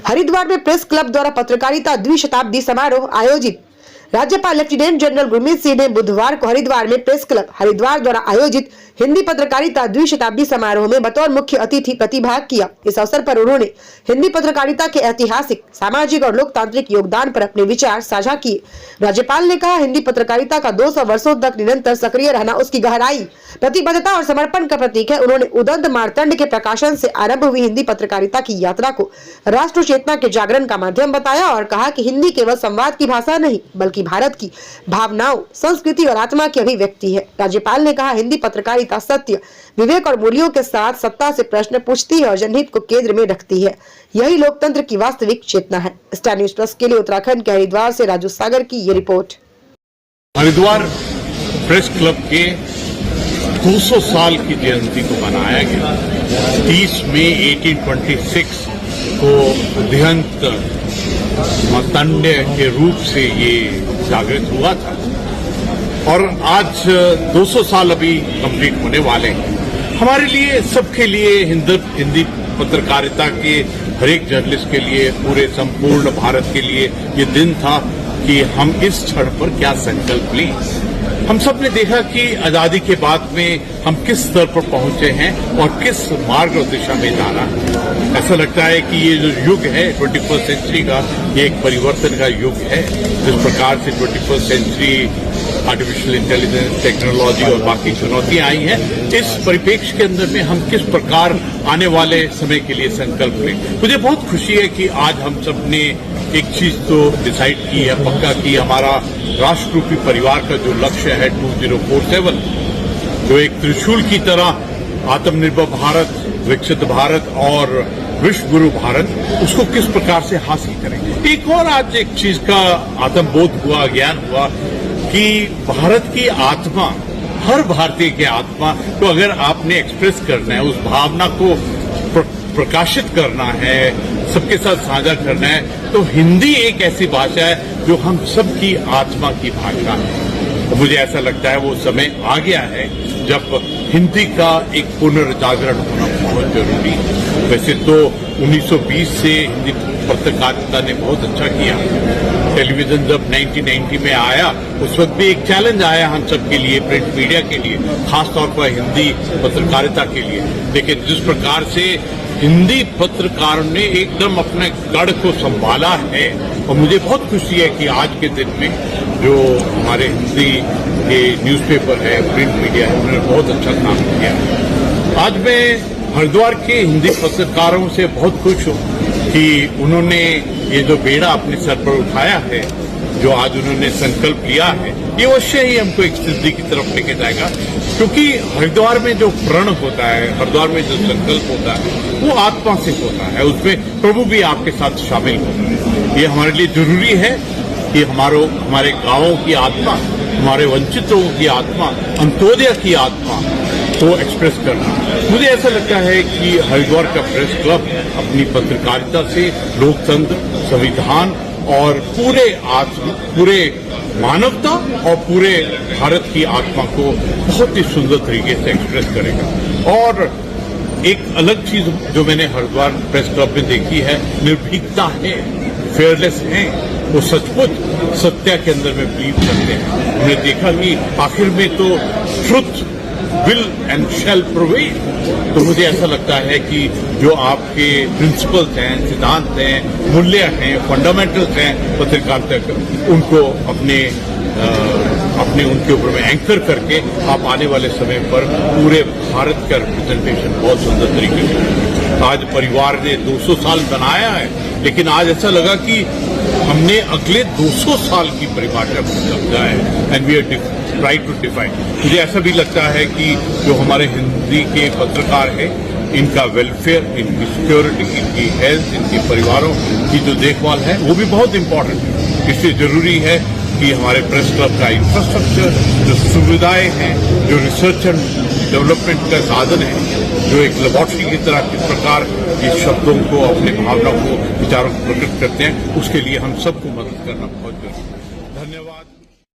हरिद्वार में press club द्वारा पत्रकारिता द्विशताब्दी समारोह आयोजित। राज्यपाल लेफ्टिनेंट जनरल गुरमीत सिंह ने बुधवार को हरिद्वार में प्रेस क्लब हरिद्वार द्वारा आयोजित हिंदी पत्रकारिता द्विशताब्दी समारोह में बतौर मुख्य अतिथि प्रतिभाग किया। इस अवसर पर उन्होंने हिंदी पत्रकारिता के ऐतिहासिक, सामाजिक और लोकतांत्रिक योगदान पर अपने विचार साझा किए। राज्यपाल ने कहा, हिंदी पत्रकारिता का 200 वर्षों तक निरंतर सक्रिय रहना उसकी गहराई, प्रतिबद्धता और समर्पण का प्रतीक है। उन्होंने उदंत मार्तंड के प्रकाशन से आरंभ हुई हिंदी पत्रकारिता की यात्रा को राष्ट्र चेतना के जागरण का माध्यम बताया और कहा कि हिंदी केवल संवाद की भाषा नहीं बल्कि भारत की भावनाओं, संस्कृति और आत्मा की अभिव्यक्ति है। राज्यपाल ने कहा, हिंदी पत्रकारिता सत्य, विवेक और मूल्यों के साथ सत्ता से प्रश्न पूछती है और जनहित को केंद्र में रखती है। यही लोकतंत्र की वास्तविक चेतना है। स्टार न्यूज प्लस के लिए उत्तराखंड के हरिद्वार से राजू सागर की ये रिपोर्ट। हरिद्वार प्रेस क्लब के 200 साल की जयंती को मनाया गया। 30 मई 1826 को देहांत मार्तंड के रूप से ये जागृत हुआ था और आज 200 साल अभी कंप्लीट होने वाले हैं। हमारे लिए, सबके लिए, हिंदी पत्रकारिता के हर एक जर्नलिस्ट के लिए, पूरे संपूर्ण भारत के लिए ये दिन था कि हम इस क्षण पर क्या संकल्प लें। हम सब ने देखा कि आजादी के बाद में हम किस स्तर पर पहुंचे हैं और किस मार्ग और दिशा में जाना है। ऐसा लगता है कि ये जो युग है 21st सेंचुरी का, ये एक परिवर्तन का युग है। जिस प्रकार से 21st century artificial intelligence, technology और बाकी चुनौतियां आई हैं, इस परिप्रेक्ष्य के अंदर में हम किस प्रकार आने वाले समय के लिए संकल्प लें। मुझे बहुत खुशी है कि आज हम सब ने एक चीज तो डिसाइड की है, पक्का की, हमारा राष्ट्ररूपी परिवार का जो लक्ष्य है 2047, जो एक त्रिशूल की तरह आत्मनिर्भर भारत, विकसित भारत और विश्व गुरु भारत, उसको किस प्रकार से हासिल करेंगे। एक और आज एक चीज का आत्मबोध हुआ, ज्ञान हुआ कि भारत की आत्मा, हर भारतीय की आत्मा को अगर आपने एक्सप्रेस करना है, उस भावना को प्रकाशित करना है, सबके साथ साझा करना है, तो हिंदी एक ऐसी भाषा है जो हम सबकी आत्मा की भाषा है। तो मुझे ऐसा लगता है वो समय आ गया है जब हिंदी का एक पुनर्जागरण होना बहुत जरूरी है। वैसे तो 1920 से हिंदी पत्रकारिता ने बहुत अच्छा किया। टेलीविजन जब 1990 में आया, उस वक्त भी एक चैलेंज आया हम सबके लिए, प्रिंट मीडिया के लिए, खासतौर पर हिंदी पत्रकारिता के लिए। लेकिन जिस प्रकार से हिंदी पत्रकारों ने एकदम अपने गढ़ को संभाला है, और मुझे बहुत खुशी है कि आज के दिन में जो हमारे हिंदी के न्यूज़पेपर है, प्रिंट मीडिया है, उन्होंने बहुत अच्छा काम किया। आज मैं हरिद्वार के हिंदी पत्रकारों से बहुत खुश हूँ कि उन्होंने ये जो बेड़ा अपने सर पर उठाया है, जो आज उन्होंने संकल्प लिया है, ये अवश्य ही हमको एक सिद्धि की तरफ लेके जाएगा। क्योंकि हरिद्वार में जो प्रण होता है, हरिद्वार में जो संकल्प होता है, वो आत्मा से होता है, उसमें प्रभु भी आपके साथ शामिल होता है। ये हमारे लिए जरूरी है कि हमारे गांवों की आत्मा, हमारे वंचितों की आत्मा, अंत्योदय की आत्मा को एक्सप्रेस करना। मुझे ऐसा लगता है कि हरिद्वार का प्रेस क्लब अपनी पत्रकारिता से लोकतंत्र, संविधान और पूरे मानवता और पूरे भारत की आत्मा को बहुत ही सुंदर तरीके से एक्सप्रेस करेगा। और एक अलग चीज जो मैंने हरिद्वार प्रेस क्लब में देखी है, निर्भीकता है, फेयरलेस है, वो सचमुच सत्य के अंदर में बिलीव करते हैं। हमने देखा कि आखिर में तो truth will and shall prevail. तो मुझे ऐसा लगता है कि जो आपके प्रिंसिपल्स हैं, सिद्धांत हैं, मूल्य हैं, फंडामेंटल्स हैं पत्रकारिता के, उनको अपने उनके ऊपर में एंकर करके आप आने वाले समय पर पूरे भारत का रिप्रेजेंटेशन बहुत सुंदर तरीके से। आज परिवार ने 200 साल बनाया है, लेकिन आज ऐसा लगा कि हमने अगले 200 साल की परिभाषा को समझा है, and we are try to define. मुझे ऐसा भी लगता है कि जो हमारे हिंदी के पत्रकार हैं, इनका वेलफेयर, इनकी सिक्योरिटी, इनकी हेल्थ, इनके परिवारों की जो देखभाल है, वो भी बहुत इम्पोर्टेंट है। इसलिए जरूरी है कि हमारे प्रेस क्लब का इंफ्रास्ट्रक्चर, जो सुविधाएं हैं, जो रिसर्च एंड डेवलपमेंट का साधन है, जो एक लेबोरेटरी की तरह किस प्रकार ये शब्दों को, अपने भावनाओं को, विचारों को प्रकट करते हैं, उसके लिए हम सबको मदद करना बहुत